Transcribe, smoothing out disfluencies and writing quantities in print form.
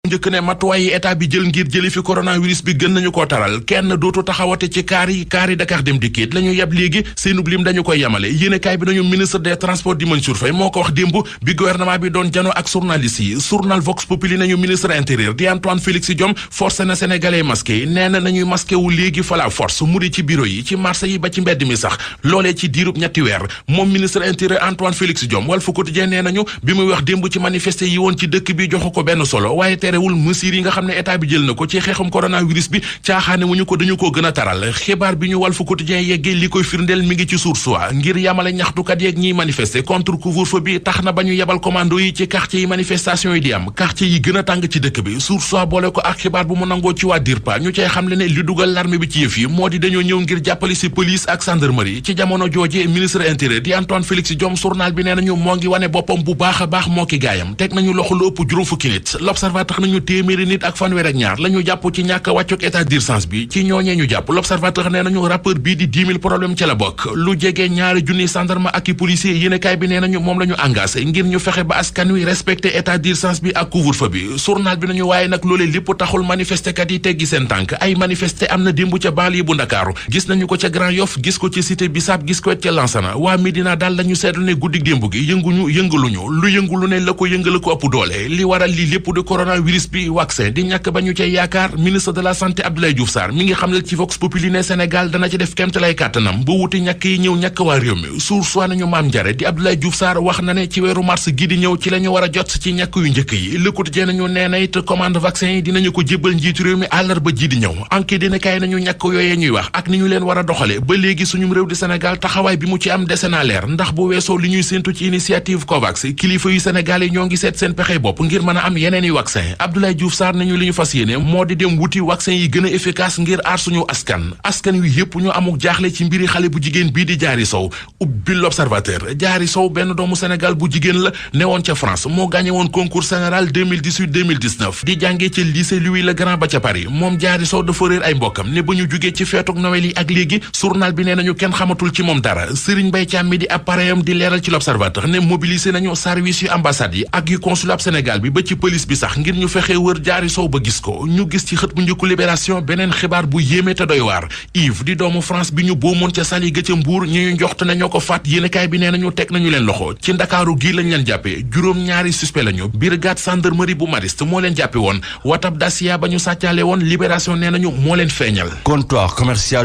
njëkk ne matuwaay yi état bi jël ngir jëli fi coronavirus bi gën nañu koo taral kenn dootu taxawate ci kaar yi Dakar Dem Dikk la ñu yeb léegi seenub lim dañu koy yemale yéenekaay bi nañu ministre des transports di Mansour Faye moo ko wax démb bi gouvernement bi doon jano ak journaliste yi journal Vox Populi nañu ministre intérieur di Antoine Félix Diome forcé na sénégalais masqué yi nee na nañuy masqué wu léegi fa la force mu di ci bureau yi ci marché yi ba ci mbedd mi sax loolee ci diirub ñetti weer moom ministre intérieur Antoine Félix Diome Walf Quotidien nee nañu bi muy wax démb ci manifesté yi woon ci dëkk bi joxu ko benn solo waaye terewul mesures yi nga xam ne état bi jël na ko ci xeexum coronavirus bi caaxaane wuñu ko dañu ko gën a taral xibaar bi ñu Walf Quotidien yeggee li koy firndeel mi ngi ci Source A ngir yamale ñaxtukat yeeg ñiy manifester contre couvre-feu bi tax na ba ñu yebal commando yi ci quartier yi manifestation yi di am quartier yi gën a tàng ci dëkk bi Source A boole ko ak xibaar bu mu nangoo ci waa DIRPA ñu cay xamle ne li dugal l'armée bi ci yëf yi moo di dañoo ñëw ngir jàppale ci police ak gendarmerie ci jamono jooje ministre intérieur di Antoine Félix Diome journal bi nee nañu moo ngi wane boppam bu baax a baax moo ki gaayam teg nañu loxo lu ëpp juróom fukki nit l'observateur nañu téeméeri nit ak fanweer ak ñaar la ñu jàpp ci ñàkk wàccuk état d'urgence bi ci ñooñee ñu jàpp l'observateur nee nañu rappeur bii di 10 000 problème ca la bokk lu jege ñaari junni gendarme ak i policier yéenekaay bi nee nañu moom la ñu engagé ngir ñu fexe ba askan wi respecté état d'urgence bi ak couvre-feu bi journal bi nañu waaye nag loolee lépp taxul manifestekat yi teggi seen tànk ay manifesté am na démb ca banlieue bu Ndakaaru gis nañu ko ca Grand Yoff gis ko ci cité Bissap gis ko ca Lansana waa Médina daal lañu seetlu ne guddik démb gi yëngaluñu lu yëngulu ne la ko yëngala ko ëpp doole li waral li lépp de coronavirus bi vaccin di ñàkk ba ñu cay yaakaar ministre de la santé Abdoulaye Diouf Sarr mi ngi xamle ci Vox Populi ne Sénégal dana ci def kéemtalaay kàttanam bu wuti ñàkk yi ñëw ñàkk waa réew mi Source A nañu Mame Ndiare di Abdoulaye Diouf Sarr wax na ne ci weeru mars gi di ñëw ci la ñu war a jot ci ñàkk yu njëkk yi Le Quotidien nañu nee na it commande vaccin yi dinañu ko jébbal njiitu réew mi àllarba ji di ñëw enquête dina kay nañu ñàkk yooyee ñuy wax ak ni ñu leen war a doxale ba léegi suñum réew di Sénégal taxawaay bi mu ci am dese naa leer ndax bu weesoo li ñuy séentu ci initiative COVAX kilifa yu Sénégal yi ñoo ngi seet seen pexe bopp ngir mën a am yeneen i vaccin Abdoulaye Diouf Sarr nañu li ñu fas yéene moo di dem wuti vaccin yi gën a efficace ngir aar suñu askan wi yépp ñu amuk jaaxle ci mbiri xale bu jigéen bii di Diary Sow ubbi l'Observateur Diary Sow benn doomu Sénégal bu jigéen la newoon ca France moo gagné woon concours général 2018-2019 di jàngee ca lycée Louis le Grand ba ca Paris moom Diary Sow dafa réer ay mbokkam ne ba ñu jugee ci feetuk Noël yi ak léegi journal bi nee nañu kenn xamatul ci moom dara Serigne Mbaye Thiam mi di appareillam di leeral ci l'Observateur ne mobilisé nañu service yu ambassade yi ak yu consulat Sénégal bi ba ci police bi sax ngir ñu fexe wër Diary Sow ba gis ko ñu gis ci xët bu njëkku Libération beneen xibaar bu yéeme te doy waar Yves di doomu France bi ñu boomoon ca Saly ga ca Mbour ñu njoxt ne ñoo ko faat yéenekaay bi nee nañu teg nañu leen loxo ci Ndakaaru gii lañ leen jàppe juróom-ñaari suspect lañu brigade gendarmerie bu Mariste moo leen jàppe woon watab Dacia ba ñu sàccaale woon Libération nee nañu moo leen feeñal. Comptoir commercial